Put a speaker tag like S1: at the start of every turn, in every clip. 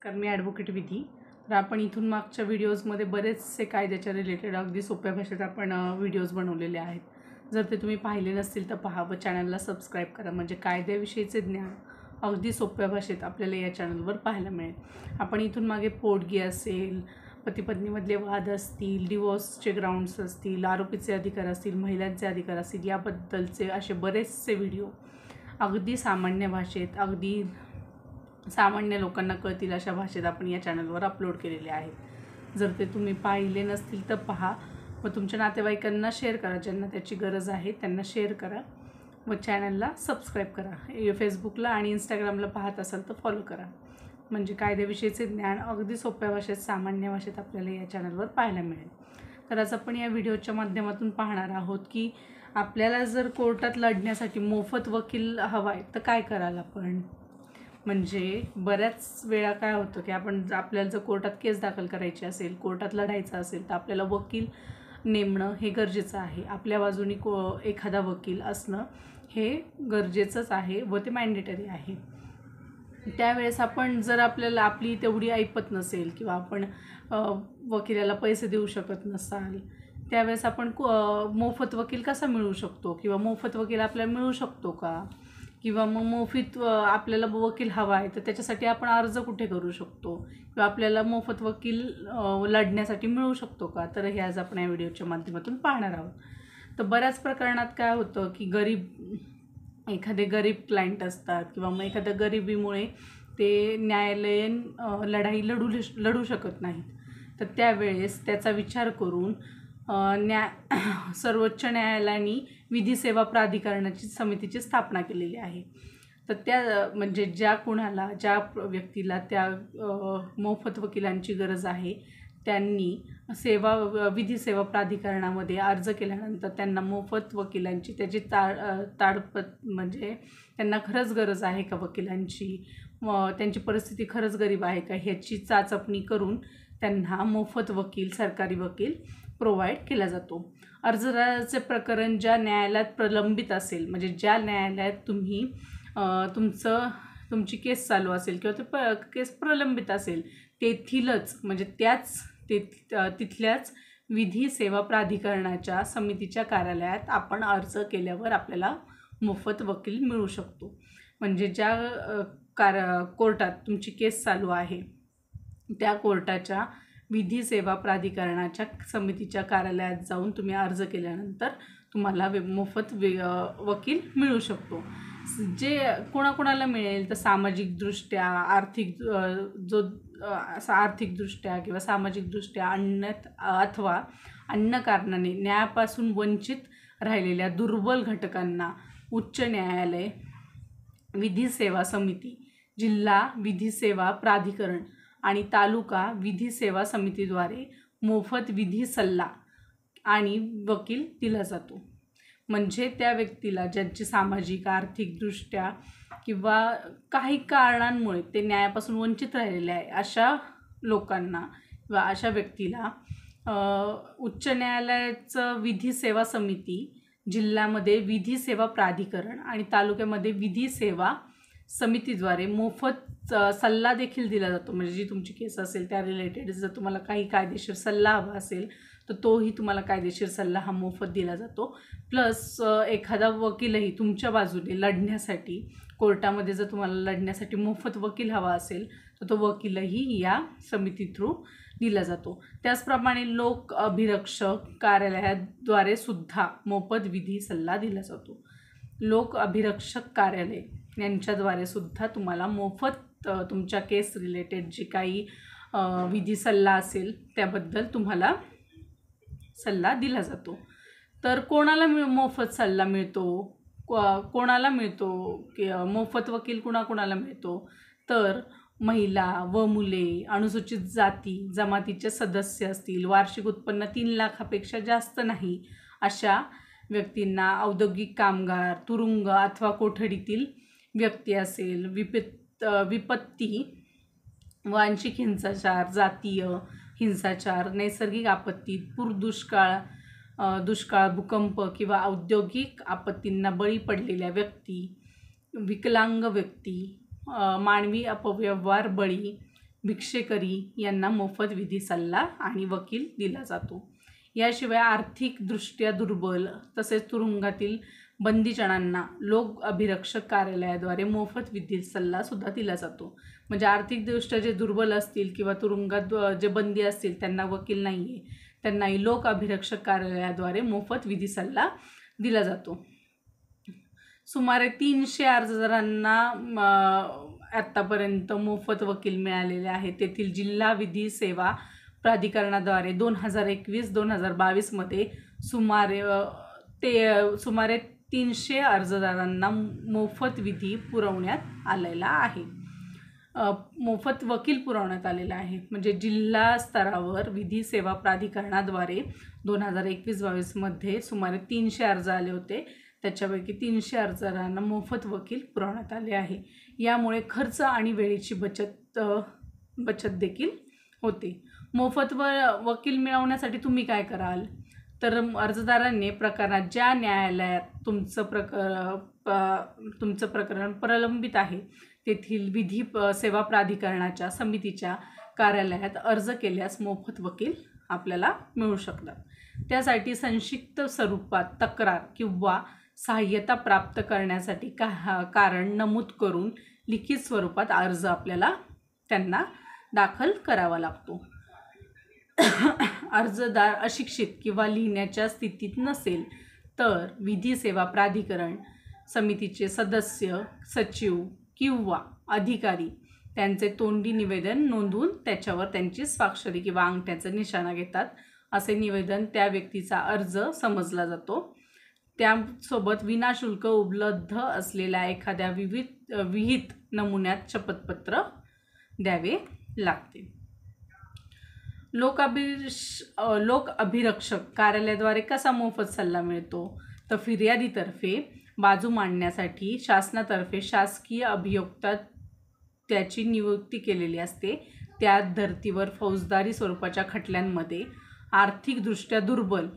S1: कारण मी ॲडव्होकेट विधी. तर आपण इथून मागच्या व्हिडिओजमध्ये बरेचसे कायद्याच्या रिलेटेड अगदी सोप्या भाषेत आपण व्हिडिओज बनवलेले आहेत. जर ते तुम्ही पाहिले नसतील तर पहा व चॅनलला सबस्क्राईब करा, म्हणजे कायद्याविषयीचे ज्ञान अगदी सोप्या भाषेत आपल्याला या चॅनलवर पाहायला मिळेल. आपण इथून मागे पोटगी असेल, पती पत्नीमधले वाद असतील, डिवोर्सचे ग्राउंड्स असतील, आरोपीचे अधिकार असतील, महिलांचे अधिकार असतील, याबद्दलचे असे बरेचसे व्हिडिओ अगदी सामान्य भाषेत, अगदी सामान्य लोकांना कळतील अशा भाषेत आपण या चॅनलवर अपलोड केलेले आहेत. जर ते तुम्ही पाहिले नसतील तर पहा व तुमच्या नातेवाईकांना शेअर करा, ज्यांना त्याची गरज आहे त्यांना शेअर करा व चॅनलला सबस्क्राईब करा. फेसबुकला आणि इंस्टाग्रामला पाहत असाल तर फॉलो करा, म्हणजे कायद्याविषयीचे ज्ञान अगदी सोप्या भाषेत, सामान्य भाषेत आपल्याला या चॅनलवर पाहायला मिळेल. तर आज आपण या व्हिडिओच्या माध्यमातून पाहणार आहोत की आपल्याला जर कोर्टात लढण्यासाठी मोफत वकील हवा आहे तर काय कराल आपण. म्हणजे बऱ्याच वेळा काय होतं की आपल्याला जर कोर्टात केस दाखल करायची असेल, कोर्टात लढायचं असेल तर आपल्याला वकील नेमणं हे गरजेचं आहे. आपल्या बाजूनी एखादा वकील असणं हे गरजेचंच आहे व ते मॅन्डेटरी आहे. त्यावेळेस आपण जर आपल्याला आपली तेवढी ऐपत नसेल किंवा आपण वकिलाला पैसे देऊ शकत नसाल, त्यावेळेस आपण मोफत वकील कसा मिळवू शकतो किंवा मोफत वकील आपल्याला मिळू शकतो का, किंवा मग मोफत आपल्याला वकील हवा आहे तर त्याच्यासाठी आपण अर्ज कुठे करू शकतो, किंवा आपल्याला मोफत वकील लढण्यासाठी मिळू शकतो का. तर हे आज आपण या व्हिडिओच्या माध्यमातून पाहणार आहोत. तर बऱ्याच प्रकरणात काय होतं की एखादे गरीब क्लायंट असतात किंवा मग एखाद्या गरिबीमुळे ते न्यायालयीन लढाई लढू शकत नाहीत. तर त्यावेळेस त्याचा विचार करून सर्वोच्च न्यायालयाने विधी सेवा प्राधिकरणाची समितीची स्थापना केलेली आहे. तर त्या म्हणजे ज्या व्यक्तीला त्या मोफत वकिलांची गरज आहे त्यांनी विधी सेवा प्राधिकरणामध्ये अर्ज केल्यानंतर त्यांना मोफत वकिलांची त्याची म्हणजे त्यांना खरंच गरज आहे का वकिलांची, त्यांची परिस्थिती खरंच गरीब आहे का, ह्याची चाचपणी करून त्यांना मोफत वकील, सरकारी वकील प्रोव्हाइड केला जातो. अर्जदाराचे प्रकरण ज्या न्यायालयात प्रलंबित असेल, म्हणजे ज्या न्यायालयात तुमची केस चालू असेल किंवा ते केस प्रलंबित असेल, तेथीलच म्हणजे तिथल्याच विधी सेवा प्राधिकरणाच्या समितीच्या कार्यालयात आपण अर्ज केल्यावर आपल्याला मोफत वकील मिळू शकतो. म्हणजे ज्या कोर्टात तुमची केस चालू आहे त्या कोर्टाच्या विधी सेवा प्राधिकरणाच्या समितीच्या कार्यालयात जाऊन तुम्ही अर्ज केल्यानंतर तुम्हाला मोफत वकील मिळू शकतो. जे कोणाकोणाला मिळेल तर सामाजिकदृष्ट्या, आर्थिकदृष्ट्या किंवा सामाजिकदृष्ट्या अथवा अन्य कारणाने न्यायापासून वंचित राहिलेल्या दुर्बल घटकांना उच्च न्यायालय, विधी सेवा समिती, जिल्हा विधी सेवा प्राधिकरण आणि तालुका विधी सेवा समितीद्वारे मोफत विधी सल्ला आणि वकील दिला जातो. म्हणजे त्या व्यक्तीला ज्यांची सामाजिक, आर्थिकदृष्ट्या किंवा काही कारणांमुळे ते न्यायापासून वंचित राहिलेले आहे, अशा लोकांना किंवा अशा व्यक्तीला उच्च न्यायालयाचं विधी सेवा समिती, जिल्ह्यामध्ये विधी सेवा प्राधिकरण आणि तालुक्यामध्ये विधी सेवा समितीद्वारे मोफत सल्ला देखील दिला जातो. म्हणजे जी तुमची केस असेल त्या रिलेटेड जर तुम्हाला काही कायदेशीर सल्ला हवा असेल तर तोही तुम्हाला कायदेशीर सल्ला हा मोफत दिला जातो. प्लस एखादा वकीलही तुमच्या बाजूने लढण्यासाठी, कोर्टामध्ये जर तुम्हाला लढण्यासाठी मोफत वकील हवा असेल तर तो वकीलही या समिती थ्रू दिला जातो. त्याचप्रमाणे लोक अभिरक्षक कार्यालयाद्वारे सुद्धा मोफत विधी सल्ला दिला जातो. लोक अभिरक्षक कार्यालय यांच्याद्वारे सुद्धा तुम्हाला मोफत तुमच्या केस रिलेटेड जे काही विधी सल्ला असेल त्याबद्दल तुम्हाला सल्ला दिला जातो. तर कोणाला मोफत सल्ला मिळतो, कोणाला मिळतो की मोफत वकील कोणाला मिळतो, तर महिला व मुले, अनुसूचित जाती जमातीचे सदस्य असतील, वार्षिक उत्पन्न 3 लाखापेक्षा जास्त नाही अशा व्यक्तींना, औद्योगिक कामगार, तुरुंग अथवा कोठडीतील व्यक्ती असेल, विपत्ती, वांशिक हिंसाचार, जातीय हिंसाचार, नैसर्गिक आपत्ती, पूर, दुष्काळ, भूकंप किंवा औद्योगिक आपत्तींना बळी पडलेल्या व्यक्ती, विकलांग व्यक्ती, मानवी अपव्यवहार बळी, भिक्षेकरी यांना मोफत विधी सल्ला आणि वकील दिला जातो. याशिवाय आर्थिकदृष्ट्या दुर्बल तसेच तुरुंगातील बंदीजनांना लोक अभिरक्षक कार्यालयाद्वारे मोफत विधी सल्लासुद्धा दिला जातो. म्हणजे आर्थिकदृष्ट्या जे दुर्बल असतील किंवा तुरुंगात जे बंदी असतील त्यांना वकील नाही आहे, त्यांनाही लोक अभिरक्षक कार्यालयाद्वारे मोफत विधी सल्ला दिला जातो. सुमारे 300 अर्जदारांना आत्तापर्यंत मोफत वकील मिळालेले आहेत. तेथील जिल्हा विधी सेवा प्राधिकरणाद्वारे 2021-2022मध्ये सुमारे 300 अर्जदारांना मोफत विधी पुरवण्यात आलेला आहे. मोफत वकील पुरवण्यात आलेला आहे. म्हणजे जिल्हा स्तरावर विधी सेवा प्राधिकरणाद्वारे 2021-22मध्ये सुमारे 300 अर्ज आले होते. त्याच्यापैकी 300 अर्जदारांना मोफत वकील पुरवण्यात आले आहे. यामुळे खर्च आणि वेळेची बचत देखील होते. मोफत वकील मिळवण्यासाठी तुम्ही काय कराल तर अर्जदारांनी प्रकरणात ज्या न्यायालयात तुमचं प्रकरण प्रलंबित आहे तेथील विधी सेवा प्राधिकरणाच्या समितीच्या कार्यालयात अर्ज केल्यास मोफत वकील आपल्याला मिळू शकतात. त्यासाठी संक्षिप्त स्वरूपात तक्रार किंवा सहाय्यता प्राप्त करण्यासाठी कारण नमूद करून लिखित स्वरूपात अर्ज आपल्याला त्यांना दाखल करावा लागतो. अर्जदार अशिक्षित किंवा लिहिण्याच्या स्थितीत नसेल तर विधी सेवा प्राधिकरण समितीचे सदस्य, सचिव किंवा अधिकारी त्यांचे तोंडी निवेदन नोंदवून त्याच्यावर त्यांची स्वाक्षरी किंवा अंगठ्याचा निशाणा घेतात. असे निवेदन त्या व्यक्तीचा अर्ज समजला जातो. त्यासोबत विनाशुल्क उपलब्ध असलेल्या एखाद्या विहित नमुन्यात शपथपत्र द्यावे लागते. लोक अभिरक्षक कार्यालयाद्वारे कसा मोफत सल्ला मिळतो तर फिर्यादीतर्फे बाजू मांडण्यासाठी शासनातर्फे शासकीय अभियोक्ता त्याची नियुक्ती केलेली असते. त्या धर्तीवर फौजदारी स्वरूपाच्या खटल्यांमध्ये आर्थिकदृष्ट्या दुर्बल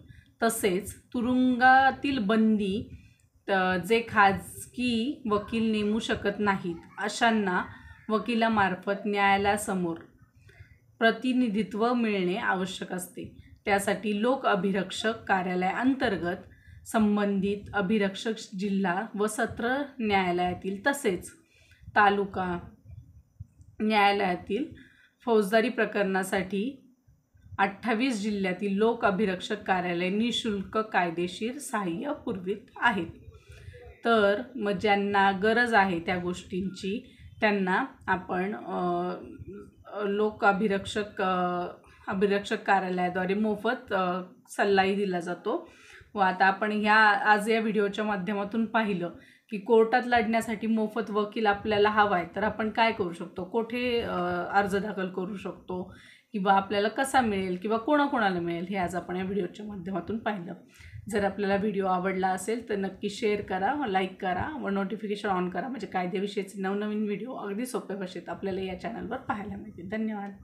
S1: तसेच तुरुंगातील बंदी जे खाजगी वकील नेमू शकत नाहीत अशांना वकिलामार्फत न्यायालयासमोर प्रतिनिधित्व मिळणे आवश्यक असते. त्यासाठी लोक अभिरक्षक कार्यालयाअंतर्गत संबंधित अभिरक्षक जिल्हा व सत्र न्यायालयातील तसेच तालुका न्यायालयातील फौजदारी प्रकरणासाठी 28 जिल्ह्यातील लोक अभिरक्षक कार्यालय निःशुल्क कायदेशीर सहाय्य पुरवित आहेत. तर मग ज्यांना गरज आहे त्या गोष्टींची त्यांना आपण लोक अभिरक्षक कार्यालयाद्वारे मोफत सल्लाही दिला जातो. व आता आपण आज या व्हिडिओच्या माध्यमातून पाहिलं की कोर्टात लढण्यासाठी मोफत वकील आपल्याला हवा आहे तर आपण काय करू शकतो, कोठे अर्ज दाखल करू शकतो किंवा आपल्याला कसा मिळेल किंवा कोणाकोणाला मिळेल हे आज आपण या व्हिडिओच्या माध्यमातून पाहिलं. जर आपल्याला व्हिडिओ आवडला असेल तर नक्की शेअर करा, लाईक करा व नोटिफिकेशन ऑन करा. म्हणजे कायद्याविषयीचे नवनवीन व्हिडिओ अगदी सोप्या भाषेत आपल्याला या चॅनलवर पाहायला मिळतील. धन्यवाद.